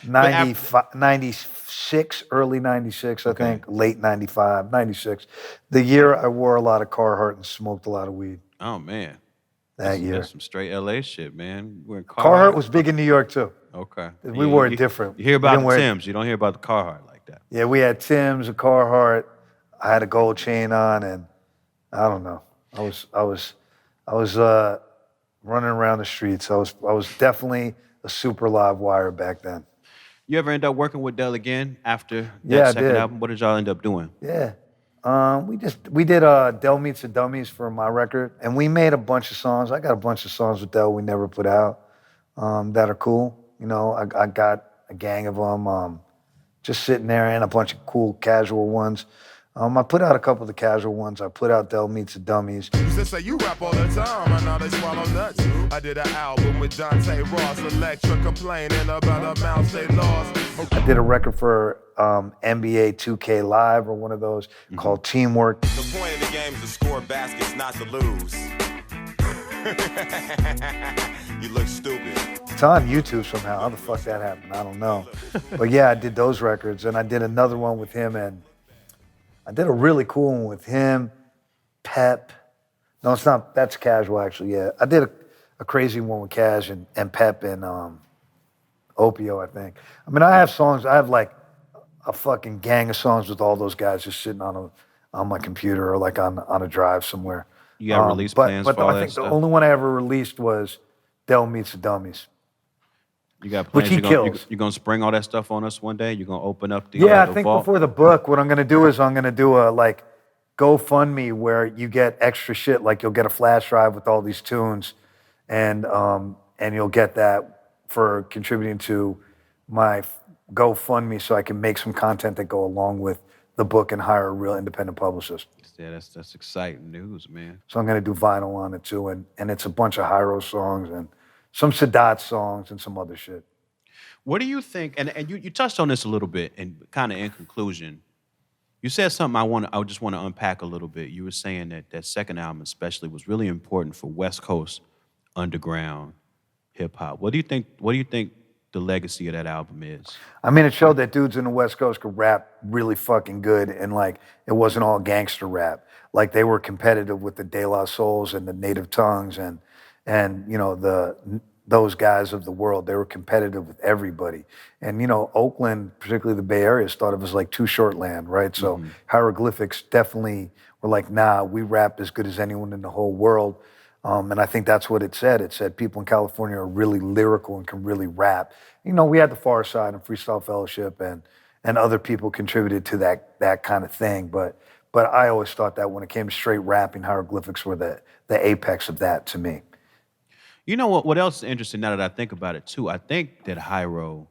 96, early 96, I think, late 95, 96. The year I wore a lot of Carhartt and smoked a lot of weed. Oh, man. That year. That's some straight LA shit, man. We're in Carhartt was big in New York, too. Okay. We wore it different. You hear about We the didn't wear- Timbs. You don't hear about the Carhartt like that. Yeah, we had Tim's, a Carhartt. I had a gold chain on, and I don't know. I was running around the streets. I was definitely a super live wire back then. You ever end up working with Del again after that Yeah, I second did. album? What did y'all end up doing? Yeah. We did Del Meets the Dummies for my record, and we made a bunch of songs. I got a bunch of songs with Del we never put out that are cool. I got a gang of them just sitting there, and a bunch of cool casual ones. I put out a couple of the casual ones. I put out Del Meets the Dummies. Used to say you rap all the time, and now they swallow nuts. I did an album with Dante Ross, Elektra complaining about amounts they lost. I did a record for NBA 2K Live, or one of those, called Teamwork. The point of the game is to score baskets, not to lose. You look stupid. It's on YouTube somehow. How the fuck that happened, I don't know. But yeah, I did those records, and I did another one with him, and I did a really cool one with him, Pep. No, it's not. That's Casual, actually, yeah. I did a crazy one with Cash and Pep and Opio, I think. I mean, I have songs. I have like a fucking gang of songs with all those guys just sitting on my computer or like on a drive somewhere. You got release plans but for all I that think stuff? the only one I ever released was Del Meets the Dummies. You got Which plans? he kills. You're gonna spring all that stuff on us one day? You're gonna open up the Yeah, the I think vault? before the book, what I'm going to do is I'm going to do a like GoFundMe where you get extra shit. Like you'll get a flash drive with all these tunes, and you'll get that for contributing to my GoFundMe, so I can make some content that go along with the book and hire a real independent publicist. Yeah, that's exciting news, man. So I'm going to do vinyl on it too, and it's a bunch of Hyro songs and some Sadat songs and some other shit. What do you think? And you touched on this a little bit, and kind of in conclusion, you said something I just want to unpack a little bit. You were saying that second album especially was really important for West Coast underground hip hop. What do you think the legacy of that album is? I mean, it showed that dudes in the West Coast could rap really fucking good, and like it wasn't all gangster rap. Like they were competitive with the De La Souls and the Native Tongues and you know those guys of the world. They were competitive with everybody. And you know, Oakland, particularly the Bay Area, thought of it as like too short land, right? So Hieroglyphics definitely were like, nah, we rap as good as anyone in the whole world. And I think that's what it said. It said people in California are really lyrical and can really rap. You know, we had the Far Side and Freestyle Fellowship and other people contributed to that kind of thing. But I always thought that when it came to straight rapping, Hieroglyphics were the apex of that to me. You know what else is interesting now that I think about it too? I think that Hyro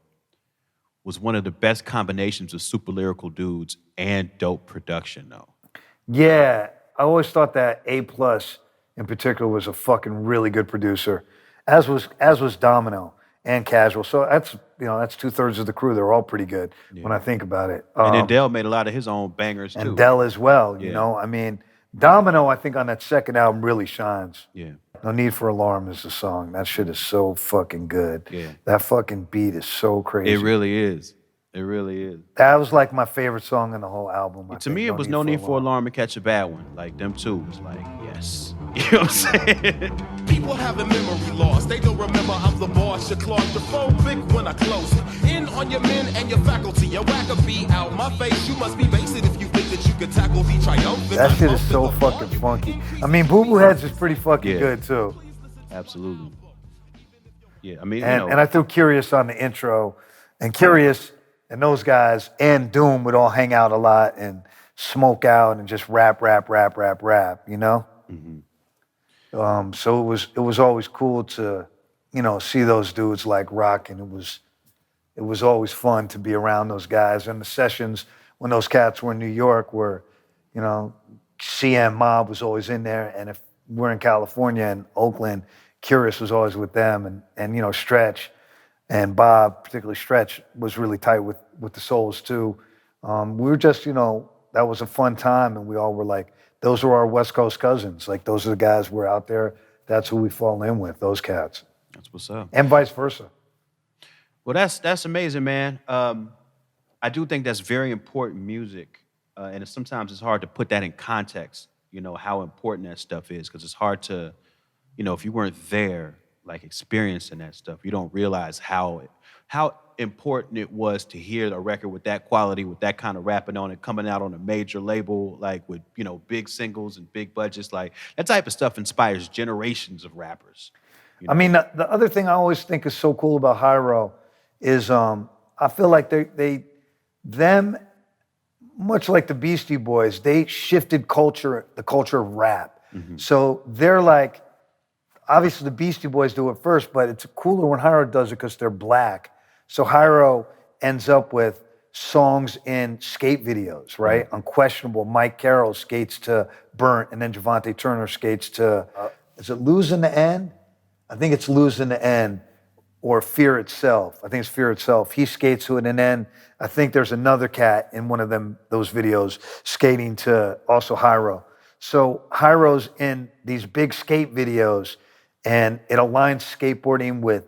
was one of the best combinations of super lyrical dudes and dope production though. Yeah, I always thought that A+ in particular was a fucking really good producer, as was Domino and Casual. So that's 2/3 of the crew. They're all pretty good when I think about it. And then Del made a lot of his own bangers too. And Del as well, you know. I mean, Domino, I think on that second album really shines. Yeah. No Need for Alarm is the song. That shit is so fucking good. Yeah. That fucking beat is so crazy. It really is. It really is. That was like my favorite song in the whole album. To me, it was No Need for Alarm and Catch a Bad One. Like, them two was like, yes. You know what I'm saying? People have a memory loss. They don't remember I'm the boss. You're claustrophobic when I close in on your men and your faculty. Your whack a beat out my face. You must be basic if you think that you could tackle the triumphant. That shit is so fucking funky. I mean, Boo Boo Heads is pretty fucking good too. Absolutely. Yeah, I mean, and I threw Curious on the intro, and Curious and those guys and Doom would all hang out a lot and smoke out and just rap, you know? Mm-hmm. So it was always cool to, you know, see those dudes like rock, and it was always fun to be around those guys. And the sessions when those cats were in New York were, you know, CM Mob was always in there, and if we're in California and Oakland, Curious was always with them, and you know, Stretch and Bob, particularly Stretch, was really tight with the Souls too. We were just, you know, that was a fun time, and we all were like, those were our West Coast cousins. Like, those are the guys we're out there. That's who we fall in with, those cats. That's what's up. And vice versa. Well, that's amazing, man. I do think that's very important music, and sometimes it's hard to put that in context, you know, how important that stuff is, because it's hard to, you know, if you weren't there, like experiencing that stuff, you don't realize how important it was to hear a record with that quality, with that kind of rapping on it, coming out on a major label, like with, you know, big singles and big budgets. Like, that type of stuff inspires generations of rappers. You know? I mean, the other thing I always think is so cool about Hyro is I feel like them, much like the Beastie Boys, they shifted the culture of rap. Mm-hmm. So they're like, obviously the Beastie Boys do it first, but it's cooler when Hyro does it because they're black. So Hyro ends up with songs in skate videos, right? Mm-hmm. Unquestionable. Mike Carroll skates to Burnt, and then Javante Turner skates to, is it Lose in the End? I think it's Lose in the End, or Fear Itself. I think it's Fear Itself. He skates to it, and then I think there's another cat in one of those videos skating to also Hyro. So Hyro's in these big skate videos, and it aligns skateboarding with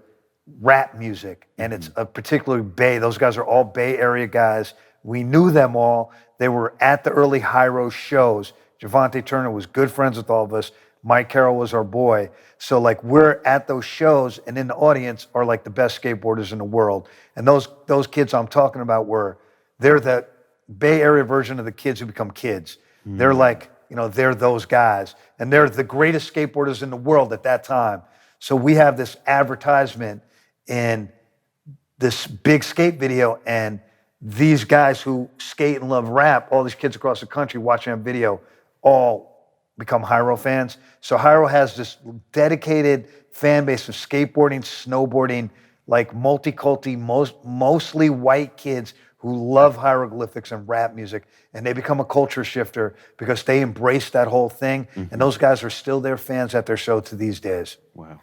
rap music, and it's a particularly Bay. Those guys are all Bay Area guys. We knew them all. They were at the early Hyro shows. Javante Turner was good friends with all of us. Mike Carroll was our boy. So like, we're at those shows, and in the audience are like the best skateboarders in the world. And those kids I'm talking about they're the Bay Area version of the kids who become kids. They're like, you know, they're those guys. And they're the greatest skateboarders in the world at that time. So we have this advertisement in this big skate video, and these guys who skate and love rap, all these kids across the country watching that video, all become Hyro fans. So Hyro has this dedicated fan base of skateboarding, snowboarding, like multi-culti, mostly white kids who love hieroglyphics and rap music, and they become a culture shifter because they embrace that whole thing, and those guys are still their fans at their show to these days. Wow.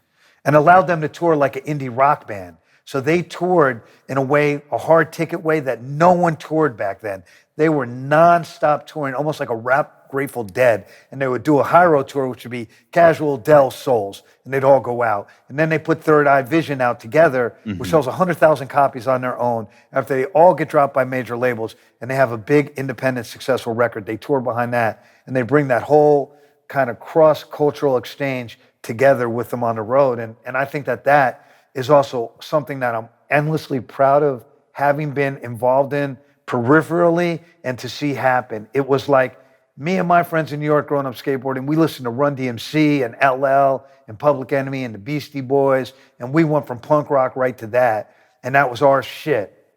And allowed them to tour like an indie rock band. So they toured in a way, a hard ticket way that no one toured back then. They were nonstop touring, almost like a rap Grateful Dead. And they would do a Hiero tour, which would be Casual, Del, Souls. And they'd all go out. And then they put Third Eye Vision out together, which sells 100,000 copies on their own. After they all get dropped by major labels and they have a big, independent, successful record, they tour behind that. And they bring that whole kind of cross-cultural exchange together with them on the road. And I think that is also something that I'm endlessly proud of having been involved in peripherally and to see happen. It was like me and my friends in New York growing up skateboarding, we listened to Run DMC and LL and Public Enemy and the Beastie Boys, and we went from punk rock right to that, and that was our shit.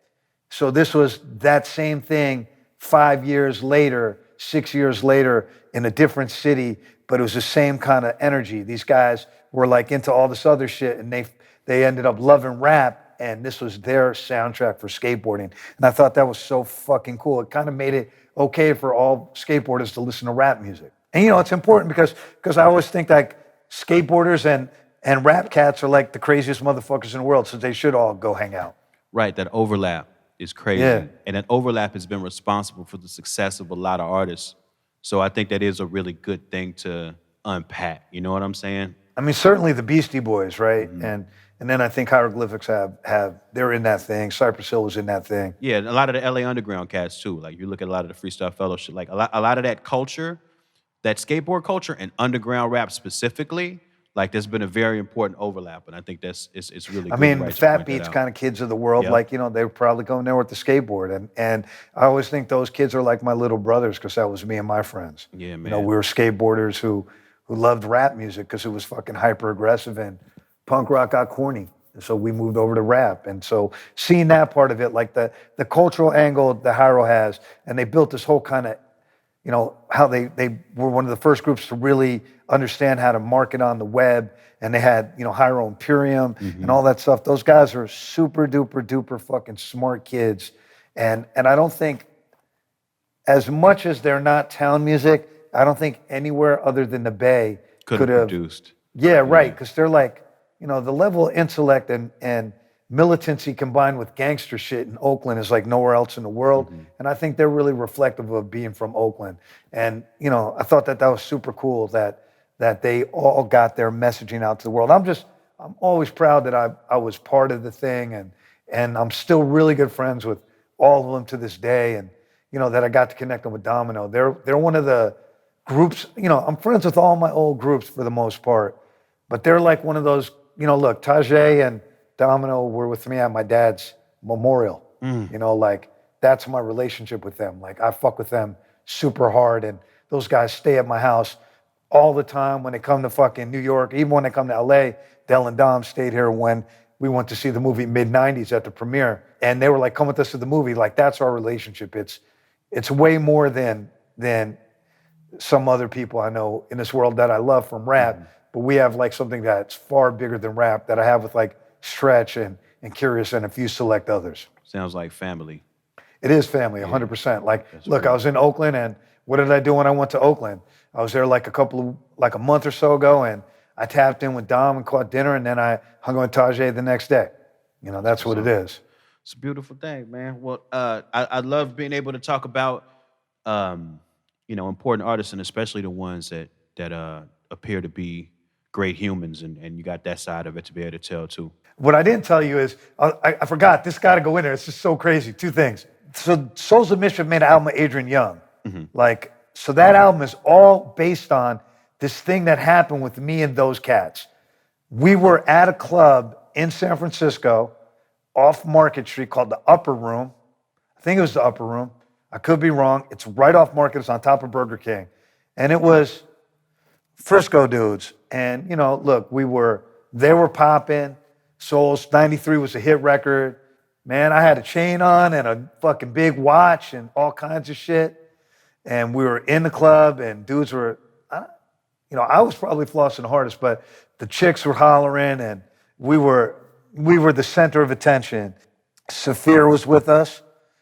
So this was that same thing 5 years later, 6 years later in a different city, but it was the same kind of energy. These guys were like into all this other shit, and they ended up loving rap, and this was their soundtrack for skateboarding. And I thought that was so fucking cool. It kind of made it okay for all skateboarders to listen to rap music. And you know, it's important because I always think like skateboarders and rap cats are like the craziest motherfuckers in the world, so they should all go hang out. Right, that overlap is crazy. Yeah. And that overlap has been responsible for the success of a lot of artists. So I think that is a really good thing to unpack. You know what I'm saying? I mean, certainly the Beastie Boys, right? And then I think Hieroglyphics they're in that thing. Cypress Hill was in that thing. Yeah, and a lot of the LA Underground cats too. Like you look at a lot of the Freestyle Fellowship, like a lot of that culture, that skateboard culture and underground rap specifically, like there's been a very important overlap, and I think it's really good. I mean, right, Fat Beats kind of kids of the world, Yep. like, you know, they were probably going there with the skateboard. And I always think those kids are like my little brothers because that was me and my friends. Yeah, man. You know, we were skateboarders who loved rap music because it was fucking hyper aggressive and punk rock got corny. And so we moved over to rap. And so seeing that part of it, like the cultural angle the Hiero has, and they built this whole kind of, you know, how they were one of the first groups to really understand how to market on the web. And they had, you know, Hiero Imperium and all that stuff. Those guys are super duper duper fucking smart kids. And I don't think, as much as they're not town music, I don't think anywhere other than the Bay could have produced. Yeah, right, because they're like, you know, the level of intellect and militancy combined with gangster shit in Oakland is like nowhere else in the world. And I think they're really reflective of being from Oakland. And, you know, I thought that was super cool that they all got their messaging out to the world. I'm always proud that I was part of the thing, and I'm still really good friends with all of them to this day. And, you know, that I got to connect them with Domino. They're one of the groups, you know, I'm friends with all my old groups for the most part, but they're like one of those, you know, look, Tajay and Domino were with me at my dad's memorial. You know, like, that's my relationship with them. Like, I fuck with them super hard, and those guys stay at my house all the time when they come to fucking New York. Even when they come to LA, Del and Dom stayed here when we went to see the movie mid-90s at the premiere. And they were like, come with us to the movie. Like, that's our relationship. It's way more than some other people I know in this world that I love from rap. But we have like something that's far bigger than rap that I have with like Stretch and Curious and a few select others. Sounds like family. It is family, 100%. Like, look, I was in Oakland, and what did I do when I went to Oakland? I was there like a month or so ago, and I tapped in with Dom and caught dinner, and then I hung out with Tajay the next day. You know, that's what it is. It's a beautiful thing, man. Well, I love being able to talk about, you know, important artists, and especially the ones that appear to be great humans, and you got that side of it to be able to tell too. What I didn't tell you is, I forgot, this got to go in there. It's just so crazy. Two things. So Souls of Mischief made an album with Adrian Young. Like, so that album is all based on this thing that happened with me and those cats. We were at a club in San Francisco off Market Street called the Upper Room. I think it was the Upper Room. I could be wrong. It's right off Market. It's on top of Burger King. And it was Frisco dudes. And, you know, look, they were popping. Souls 93 was a hit record. Man, I had a chain on and a fucking big watch and all kinds of shit. And we were in the club, and dudes were, you know, I was probably flossing the hardest, but the chicks were hollering, and we were the center of attention. Saphir was with us.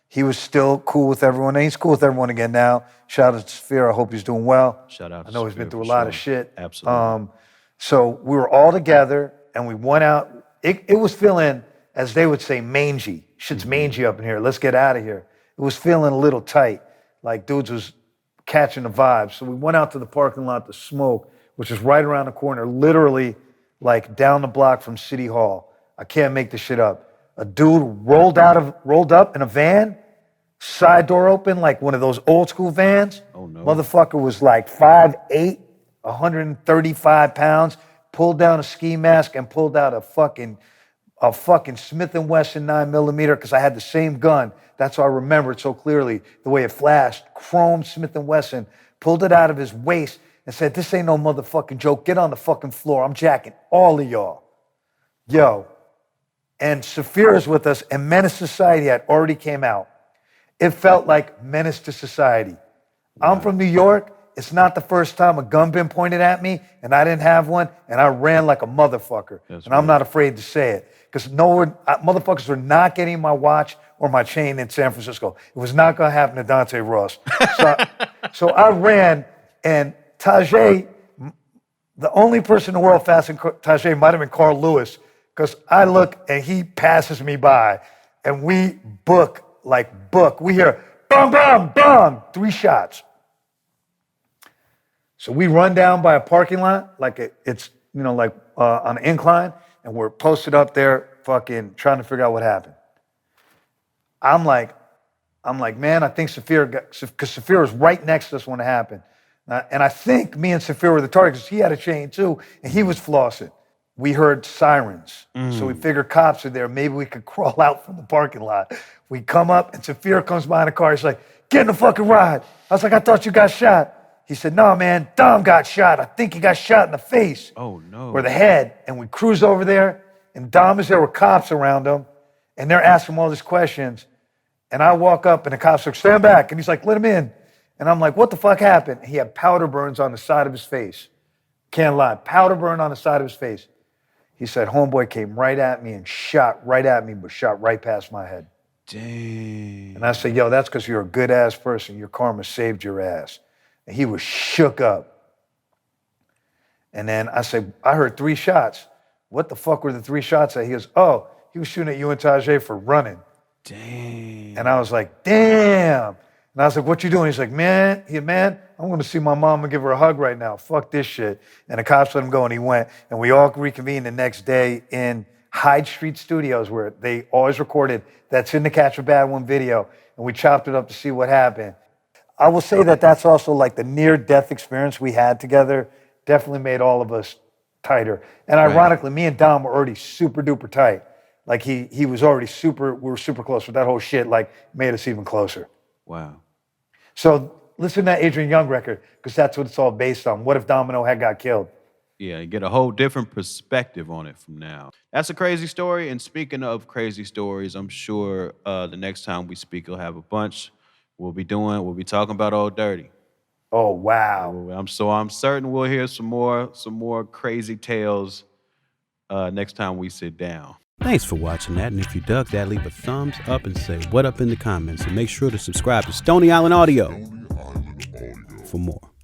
He was still cool with everyone. And he's cool with everyone again now. Shout out to Saphir. I hope he's doing well. Shout out to I know he's Saphir been through a for lot sure. of shit. Absolutely. So we were all together, and we went out. It was feeling, as they would say, mangy. Shit's mangy up in here. Let's get out of here. It was feeling a little tight. Like dudes was catching the vibe. So we went out to the parking lot to smoke, which is right around the corner, literally like down the block from City Hall. I can't make this shit up. A dude rolled up in a van, side door open, like one of those old school vans. Oh no. Motherfucker was like 5'8", 135 pounds, pulled down a ski mask and pulled out a fucking Smith & Wesson 9mm, because I had the same gun. That's why I remember it so clearly, the way it flashed. Chrome Smith & Wesson, pulled it out of his waist and said, this ain't no motherfucking joke. Get on the fucking floor. I'm jacking all of y'all. Yo. And Saphira's with us, and Menace to Society had already came out. It felt like Menace to Society. I'm from New York. It's not the first time a gun been pointed at me, and I didn't have one, and I ran like a motherfucker. And I'm not afraid to say it. Because motherfuckers were not getting my watch or my chain in San Francisco. It was not going to happen to Dante Ross. So I ran, and Tajay, the only person in the world faster than Tajay might have been Carl Lewis, because I look and he passes me by, and we book. We hear, bum, bum, bum, 3 shots. So we run down by a parking lot, like it's, on an incline, and we're posted up there fucking trying to figure out what happened. I'm like, man, I think Saphira because Saphira was right next to us when it happened. And I think me and Saphira were the target, because he had a chain too, and he was flossing. We heard sirens. So we figured cops are there. Maybe we could crawl out from the parking lot. We come up, and Saphira comes behind the car. He's like, get in the fucking ride. I was like, I thought you got shot. He said, no, man, Dom got shot. I think he got shot in the face. Oh, no. Or the head. And we cruise over there, and Dom is there with cops around him, and they're asking him all these questions. And I walk up, and the cops are like, stand back. And he's like, let him in. And I'm like, what the fuck happened? He had powder burns on the side of his face. Can't lie. Powder burn on the side of his face. He said, homeboy came right at me and shot right at me, but shot right past my head. Dang. And I said, yo, that's because you're a good-ass person. Your karma saved your ass. And he was shook up. And then I said, I heard 3 shots. What the fuck were the 3 shots at? He goes, oh, he was shooting at you and Tajay for running. Dang. And I was like, damn. And I was like, what you doing? He's like, man, I'm going to see my mom and give her a hug right now. Fuck this shit. And the cops let him go, and he went. And we all reconvened the next day in Hyde Street Studios, where they always recorded That's in the Catch a Bad One video. And we chopped it up to see what happened. I will say that that's also like the near-death experience we had together definitely made all of us tighter. And ironically, me and Dom were already super-duper tight. Like he was already we were super close, but that whole shit like made us even closer. Wow. So listen to that Adrian Young record, because that's what it's all based on. What if Domino had got killed? Yeah, you get a whole different perspective on it from now. That's a crazy story. And speaking of crazy stories, I'm sure the next time we speak, you'll have a bunch. We'll be talking about Old Dirty. Oh, wow. I'm certain we'll hear some more crazy tales next time we sit down. Thanks for watching that, and if you dug that, leave a thumbs up and say what up in the comments, and make sure to subscribe to Stony Island Audio for more.